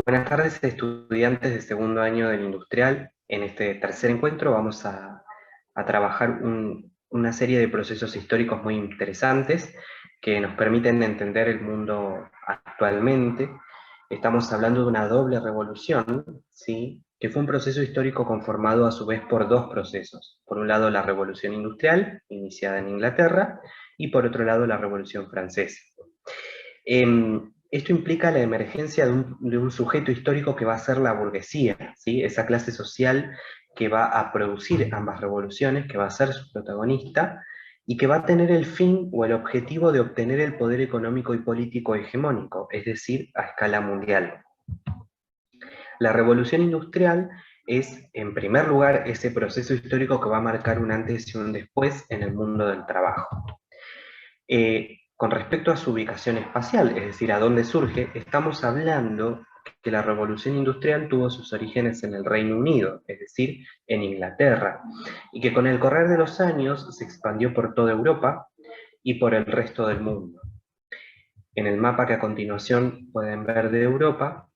Buenas tardes, estudiantes de segundo año del Industrial. En este tercer encuentro vamos a trabajar una serie de procesos históricos muy interesantes que nos permiten entender el mundo actualmente. Estamos hablando de una doble revolución, ¿sí? Que fue un proceso histórico conformado a su vez por dos procesos. Por un lado, la Revolución Industrial, iniciada en Inglaterra, y por otro lado, la Revolución Francesa. Esto implica la emergencia de un sujeto histórico que va a ser la burguesía, ¿sí? Esa clase social que va a producir ambas revoluciones, que va a ser su protagonista, y que va a tener el fin o el objetivo de obtener el poder económico y político hegemónico, es decir, a escala mundial. La revolución industrial es, en primer lugar, ese proceso histórico que va a marcar un antes y un después en el mundo del trabajo. Con respecto a su ubicación espacial, es decir, a dónde surge, estamos hablando que la revolución industrial tuvo sus orígenes en el Reino Unido, es decir, en Inglaterra, y que con el correr de los años se expandió por toda Europa y por el resto del mundo. En el mapa que a continuación pueden ver de Europa,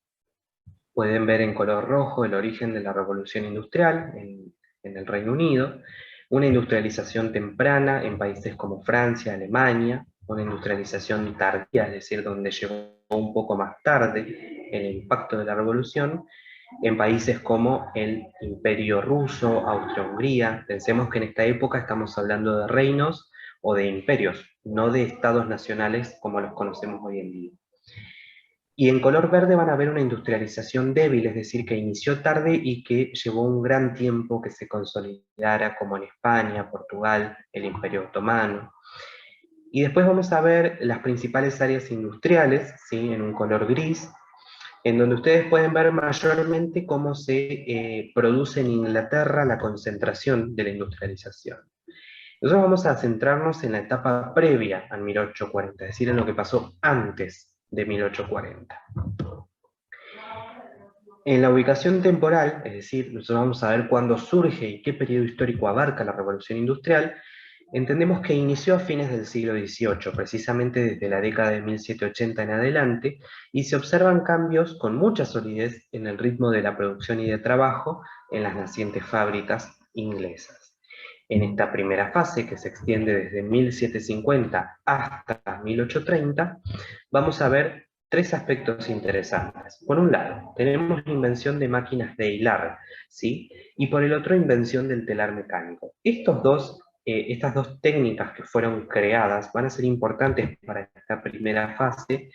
pueden ver en color rojo el origen de la revolución industrial en el Reino Unido, una industrialización temprana en países como Francia, Alemania, una industrialización tardía, es decir, donde llegó un poco más tarde el impacto de la revolución, en países como el Imperio Ruso, Austria-Hungría. Pensemos que en esta época estamos hablando de reinos o de imperios, no de estados nacionales como los conocemos hoy en día. Y en color verde van a ver una industrialización débil, es decir, que inició tarde y que llevó un gran tiempo que se consolidara, como en España, Portugal, el Imperio Otomano. Y después vamos a ver las principales áreas industriales, ¿sí? En un color gris, en donde ustedes pueden ver mayormente cómo se produce en Inglaterra la concentración de la industrialización. Nosotros vamos a centrarnos en la etapa previa al 1840, es decir, en lo que pasó antes de 1840. En la ubicación temporal, es decir, nosotros vamos a ver cuándo surge y qué periodo histórico abarca la revolución industrial, entendemos que inició a fines del siglo XVIII, precisamente desde la década de 1780 en adelante, y se observan cambios con mucha solidez en el ritmo de la producción y de trabajo en las nacientes fábricas inglesas. En esta primera fase, que se extiende desde 1750 hasta 1830, vamos a ver tres aspectos interesantes. Por un lado, tenemos la invención de máquinas de hilar, ¿sí? Y por el otro, invención del telar mecánico. Estas dos técnicas que fueron creadas van a ser importantes para esta primera fase,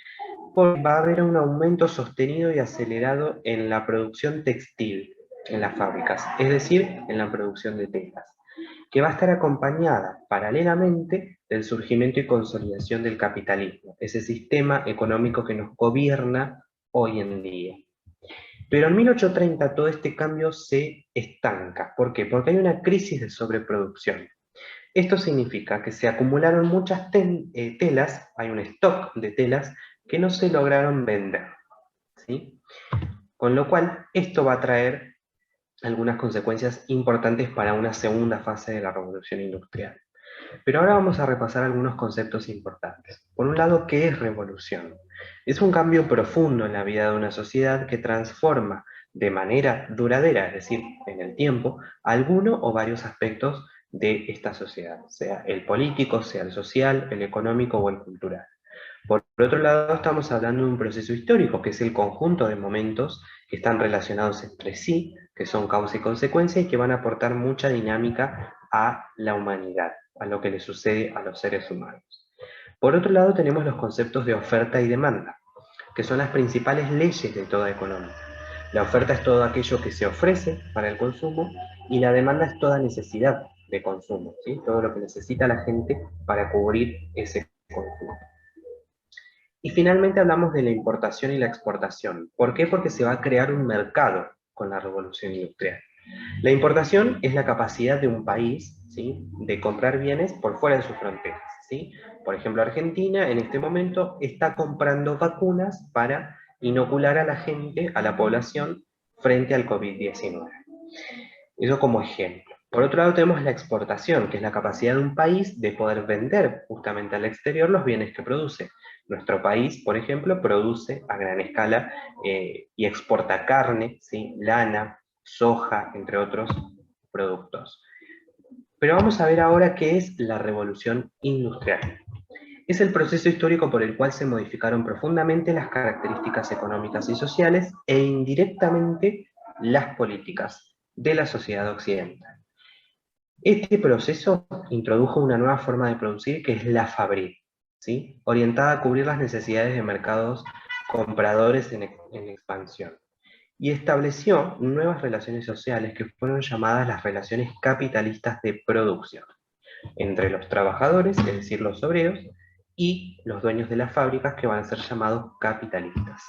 porque va a haber un aumento sostenido y acelerado en la producción textil en las fábricas, es decir, en la producción de telas, que va a estar acompañada paralelamente del surgimiento y consolidación del capitalismo, ese sistema económico que nos gobierna hoy en día. Pero en 1830 todo este cambio se estanca. ¿Por qué? Porque hay una crisis de sobreproducción. Esto significa que se acumularon muchas telas, hay un stock de telas que no se lograron vender, ¿sí? Con lo cual, esto va a traer algunas consecuencias importantes para una segunda fase de la revolución industrial. Pero ahora vamos a repasar algunos conceptos importantes. Por un lado, ¿qué es revolución? Es un cambio profundo en la vida de una sociedad que transforma de manera duradera, es decir, en el tiempo, alguno o varios aspectos de esta sociedad, sea el político, sea el social, el económico o el cultural. Por otro lado, estamos hablando de un proceso histórico, que es el conjunto de momentos que están relacionados entre sí, que son causa y consecuencia y que van a aportar mucha dinámica a la humanidad, a lo que le sucede a los seres humanos. Por otro lado, tenemos los conceptos de oferta y demanda, que son las principales leyes de toda economía. La oferta es todo aquello que se ofrece para el consumo y la demanda es toda necesidad de consumo, ¿sí? Todo lo que necesita la gente para cubrir ese consumo. Y finalmente hablamos de la importación y la exportación. ¿Por qué? Porque se va a crear un mercado con la revolución industrial. La importación es la capacidad de un país, ¿sí?, de comprar bienes por fuera de sus fronteras, ¿sí? Por ejemplo, Argentina en este momento está comprando vacunas para inocular a la gente, a la población, frente al COVID-19. Eso como ejemplo. Por otro lado tenemos la exportación, que es la capacidad de un país de poder vender justamente al exterior los bienes que produce. Nuestro país, por ejemplo, produce a gran escala y exporta carne, ¿sí? Lana, soja, entre otros productos. Pero vamos a ver ahora qué es la revolución industrial. Es el proceso histórico por el cual se modificaron profundamente las características económicas y sociales e indirectamente las políticas de la sociedad occidental. Este proceso introdujo una nueva forma de producir que es la fabric, ¿sí? Orientada a cubrir las necesidades de mercados compradores en expansión. Y estableció nuevas relaciones sociales que fueron llamadas las relaciones capitalistas de producción entre los trabajadores, es decir, los obreros, y los dueños de las fábricas que van a ser llamados capitalistas.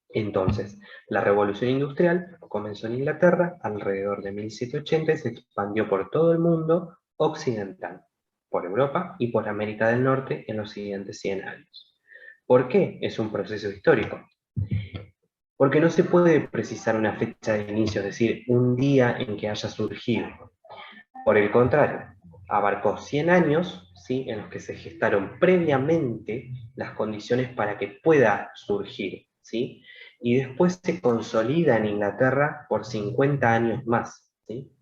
Entonces, la revolución industrial comenzó en Inglaterra alrededor de 1780 y se expandió por todo el mundo occidental, por Europa y por América del Norte en los siguientes 100 años. ¿Por qué es un proceso histórico? Porque no se puede precisar una fecha de inicio, es decir, un día en que haya surgido. Por el contrario, abarcó 100 años, ¿sí?, en los que se gestaron previamente las condiciones para que pueda surgir, ¿sí? Y después se consolida en Inglaterra por 50 años más, ¿sí?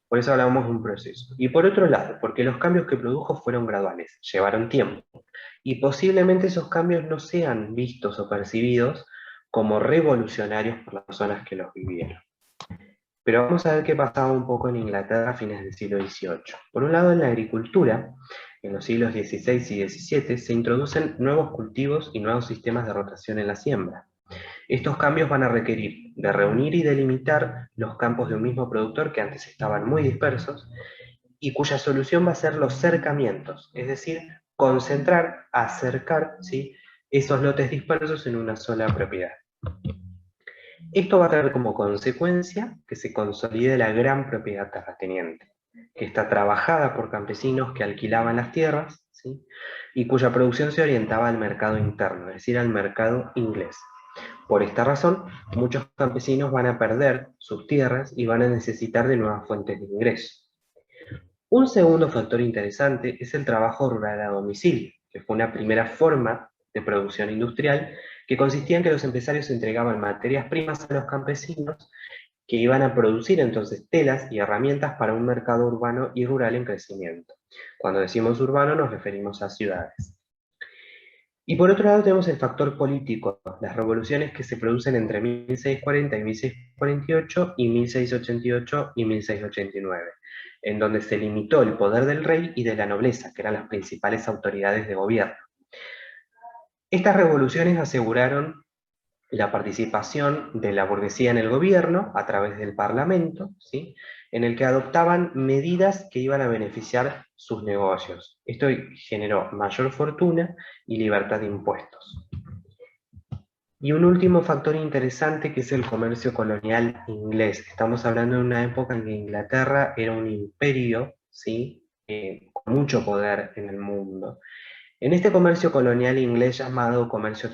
Por eso hablamos de un proceso. Y por otro lado, porque los cambios que produjo fueron graduales, llevaron tiempo. Y posiblemente esos cambios no sean vistos o percibidos como revolucionarios por las personas que los vivieron. Pero vamos a ver qué pasaba un poco en Inglaterra a fines del siglo XVIII. Por un lado, en la agricultura, en los siglos XVI y XVII, se introducen nuevos cultivos y nuevos sistemas de rotación en la siembra. Estos cambios van a requerir de reunir y delimitar los campos de un mismo productor que antes estaban muy dispersos y cuya solución va a ser los cercamientos, es decir, concentrar, acercar, ¿sí?, esos lotes dispersos en una sola propiedad. Esto va a traer como consecuencia que se consolide la gran propiedad terrateniente, que está trabajada por campesinos que alquilaban las tierras, ¿sí?, y cuya producción se orientaba al mercado interno, es decir, al mercado inglés. Por esta razón, muchos campesinos van a perder sus tierras y van a necesitar de nuevas fuentes de ingreso. Un segundo factor interesante es el trabajo rural a domicilio, que fue una primera forma de producción industrial que consistía en que los empresarios entregaban materias primas a los campesinos que iban a producir entonces telas y herramientas para un mercado urbano y rural en crecimiento. Cuando decimos urbano nos referimos a ciudades. Y por otro lado tenemos el factor político, las revoluciones que se producen entre 1640 y 1648 y 1688 y 1689, en donde se limitó el poder del rey y de la nobleza, que eran las principales autoridades de gobierno. Estas revoluciones aseguraron la participación de la burguesía en el gobierno a través del parlamento, ¿sí?, en el que adoptaban medidas que iban a beneficiar sus negocios. Esto generó mayor fortuna y libertad de impuestos. Y un último factor interesante que es el comercio colonial inglés. Estamos hablando de una época en que Inglaterra era un imperio, ¿sí?, con mucho poder en el mundo. En este comercio colonial inglés llamado comercio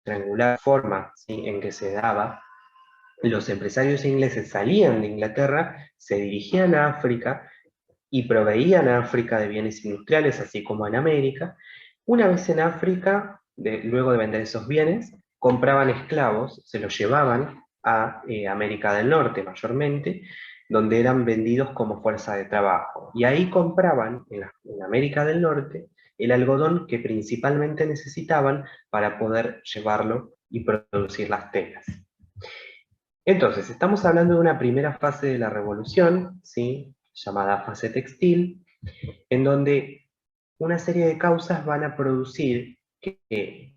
triangular, forma, ¿sí?, en que se daba, los empresarios ingleses salían de Inglaterra, se dirigían a África y proveían a África de bienes industriales, así como en América. Una vez en África, luego de vender esos bienes, compraban esclavos, se los llevaban a América del Norte mayormente, donde eran vendidos como fuerza de trabajo. Y ahí compraban, en América del Norte, el algodón que principalmente necesitaban para poder llevarlo y producir las telas. Entonces, estamos hablando de una primera fase de la revolución, ¿sí?, llamada fase textil, en donde una serie de causas van a producir que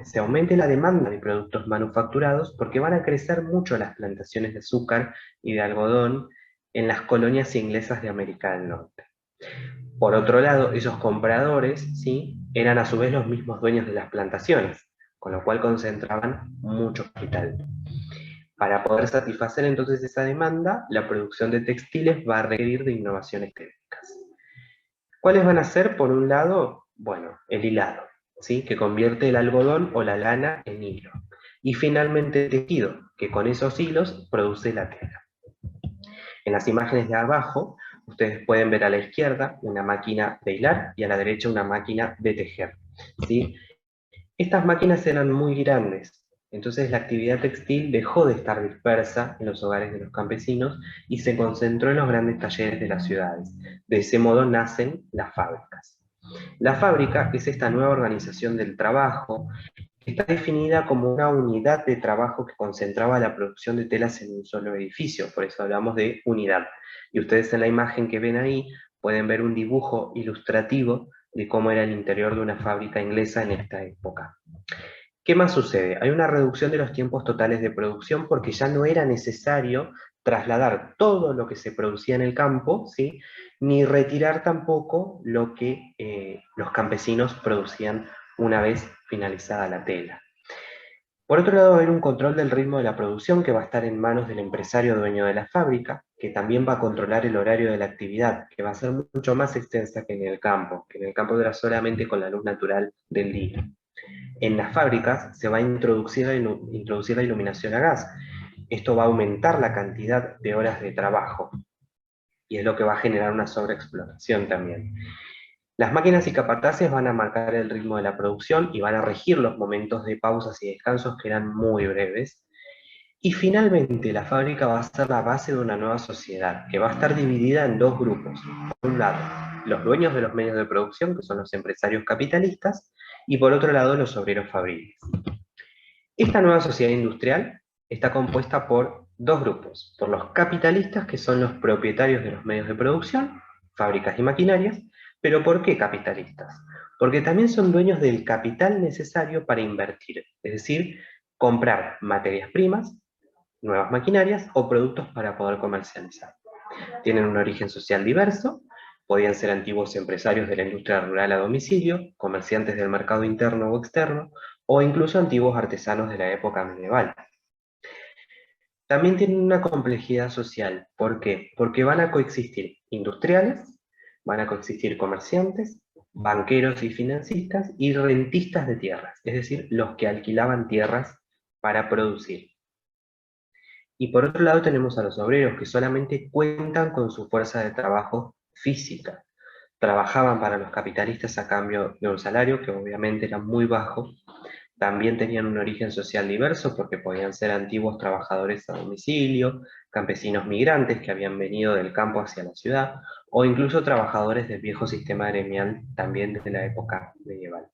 se aumente la demanda de productos manufacturados porque van a crecer mucho las plantaciones de azúcar y de algodón en las colonias inglesas de América del Norte. Por otro lado, esos compradores, ¿sí?, eran a su vez los mismos dueños de las plantaciones, con lo cual concentraban mucho capital. Para poder satisfacer entonces esa demanda, la producción de textiles va a requerir de innovaciones técnicas. ¿Cuáles van a ser? Por un lado, bueno, el hilado, ¿sí?, que convierte el algodón o la lana en hilo. Y finalmente el tejido, que con esos hilos produce la tela. En las imágenes de abajo, ustedes pueden ver a la izquierda una máquina de hilar y a la derecha una máquina de tejer. ¿sí? Estas máquinas eran muy grandes, entonces la actividad textil dejó de estar dispersa en los hogares de los campesinos y se concentró en los grandes talleres de las ciudades. De ese modo nacen las fábricas. La fábrica es esta nueva organización del trabajo que está definida como una unidad de trabajo que concentraba la producción de telas en un solo edificio, por eso hablamos de unidad. Y ustedes en la imagen que ven ahí pueden ver un dibujo ilustrativo de cómo era el interior de una fábrica inglesa en esta época. ¿Qué más sucede? Hay una reducción de los tiempos totales de producción porque ya no era necesario trasladar todo lo que se producía en el campo, ¿sí? Ni retirar tampoco lo que los campesinos producían una vez finalizada la tela. Por otro lado, va a haber un control del ritmo de la producción que va a estar en manos del empresario dueño de la fábrica, que también va a controlar el horario de la actividad, que va a ser mucho más extensa que en el campo era solamente con la luz natural del día. En las fábricas se va a introducir la iluminación a gas. Esto va a aumentar la cantidad de horas de trabajo y es lo que va a generar una sobreexplotación también. Las máquinas y capataces van a marcar el ritmo de la producción y van a regir los momentos de pausas y descansos que eran muy breves. Y finalmente la fábrica va a ser la base de una nueva sociedad que va a estar dividida en dos grupos. Por un lado, los dueños de los medios de producción, que son los empresarios capitalistas, y por otro lado, los obreros fabriles. Esta nueva sociedad industrial está compuesta por dos grupos, por los capitalistas, que son los propietarios de los medios de producción, fábricas y maquinarias, pero ¿por qué capitalistas? Porque también son dueños del capital necesario para invertir, es decir, comprar materias primas, nuevas maquinarias o productos para poder comercializar. Tienen un origen social diverso, podían ser antiguos empresarios de la industria rural a domicilio, comerciantes del mercado interno o externo, o incluso antiguos artesanos de la época medieval. También tienen una complejidad social. ¿Por qué? Porque van a coexistir industriales, van a coexistir comerciantes, banqueros y financistas y rentistas de tierras, es decir, los que alquilaban tierras para producir. Y por otro lado tenemos a los obreros que solamente cuentan con su fuerza de trabajo física. Trabajaban para los capitalistas a cambio de un salario que obviamente era muy bajo. También tenían un origen social diverso porque podían ser antiguos trabajadores a domicilio, campesinos migrantes que habían venido del campo hacia la ciudad, o incluso trabajadores del viejo sistema gremial también desde la época medieval.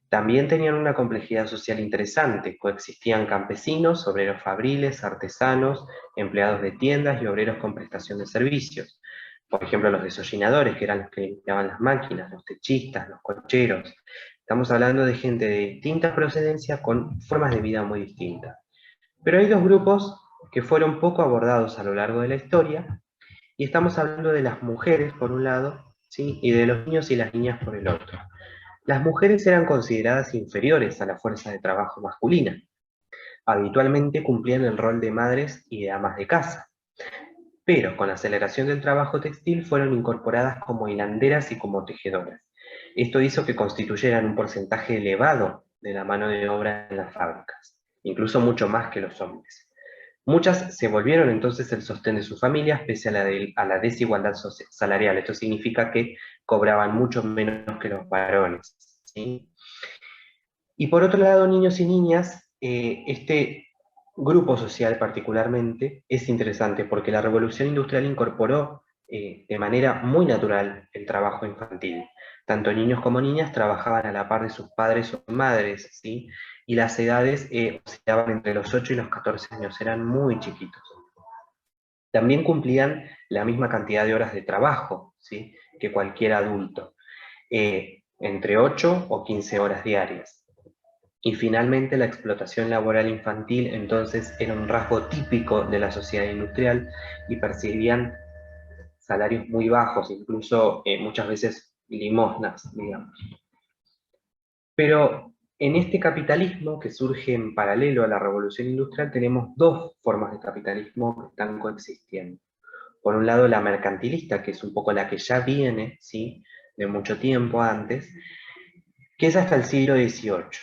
También tenían una complejidad social interesante, coexistían campesinos, obreros fabriles, artesanos, empleados de tiendas y obreros con prestación de servicios. Por ejemplo, los desollinadores, que eran los que limpiaban las máquinas, los techistas, los cocheros. Estamos hablando de gente de distinta procedencia con formas de vida muy distintas. Pero hay dos grupos que fueron poco abordados a lo largo de la historia, y estamos hablando de las mujeres por un lado, ¿sí? Y de los niños y las niñas por el otro. Las mujeres eran consideradas inferiores a la fuerza de trabajo masculina. Habitualmente cumplían el rol de madres y de amas de casa, pero con la aceleración del trabajo textil fueron incorporadas como hilanderas y como tejedoras. Esto hizo que constituyeran un porcentaje elevado de la mano de obra en las fábricas, incluso mucho más que los hombres. Muchas se volvieron entonces el sostén de sus familias pese a la desigualdad salarial. Esto significa que cobraban mucho menos que los varones, ¿sí? Y por otro lado, niños y niñas, este grupo social particularmente es interesante porque la revolución industrial incorporó de manera muy natural el trabajo infantil. Tanto niños como niñas trabajaban a la par de sus padres o madres, ¿sí? Y las edades oscilaban entre los 8 y los 14 años, eran muy chiquitos. También cumplían la misma cantidad de horas de trabajo, ¿sí? Que cualquier adulto, entre 8 o 15 horas diarias. Y finalmente la explotación laboral infantil entonces era un rasgo típico de la sociedad industrial y percibían salarios muy bajos, incluso muchas veces limosnas, digamos. Pero en este capitalismo que surge en paralelo a la revolución industrial tenemos dos formas de capitalismo que están coexistiendo. Por un lado la mercantilista, que es un poco la que ya viene, ¿sí? De mucho tiempo antes, que es hasta el siglo XVIII.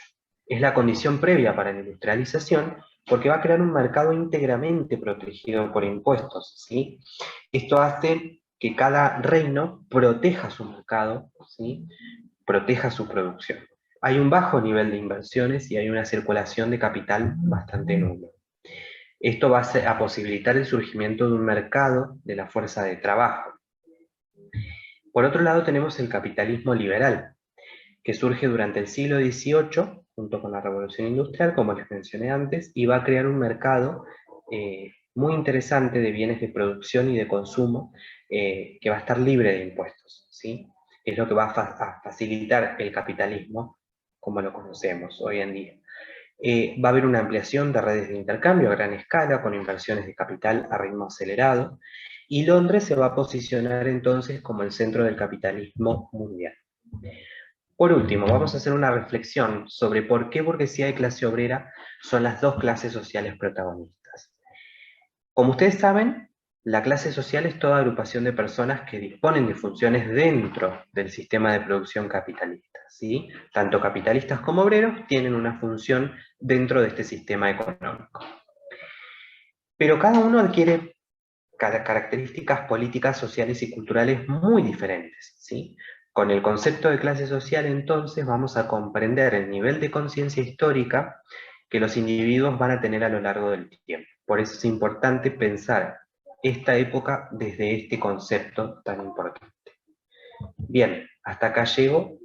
Es la condición previa para la industrialización porque va a crear un mercado íntegramente protegido por impuestos, ¿sí? Esto hace que cada reino proteja su mercado, ¿sí? Proteja su producción. hay un bajo nivel de inversiones y hay una circulación de capital bastante nula. Esto va a posibilitar el surgimiento de un mercado de la fuerza de trabajo. Por otro lado tenemos el capitalismo liberal, que surge durante el siglo XVIII, junto con la Revolución Industrial, como les mencioné antes, y va a crear un mercado muy interesante de bienes de producción y de consumo que va a estar libre de impuestos, ¿sí? Es lo que va a facilitar el capitalismo como lo conocemos hoy en día. Va a haber una ampliación de redes de intercambio a gran escala, con inversiones de capital a ritmo acelerado, y Londres se va a posicionar entonces como el centro del capitalismo mundial. Por último, vamos a hacer una reflexión sobre por qué burguesía y clase obrera son las dos clases sociales protagonistas. Como ustedes saben, la clase social es toda agrupación de personas que disponen de funciones dentro del sistema de producción capitalista, ¿sí? Tanto capitalistas como obreros tienen una función dentro de este sistema económico. Pero cada uno adquiere características políticas, sociales y culturales muy diferentes, ¿sí? Con el concepto de clase social, entonces, vamos a comprender el nivel de conciencia histórica que los individuos van a tener a lo largo del tiempo. Por eso es importante pensar esta época desde este concepto tan importante. Bien, hasta acá llego.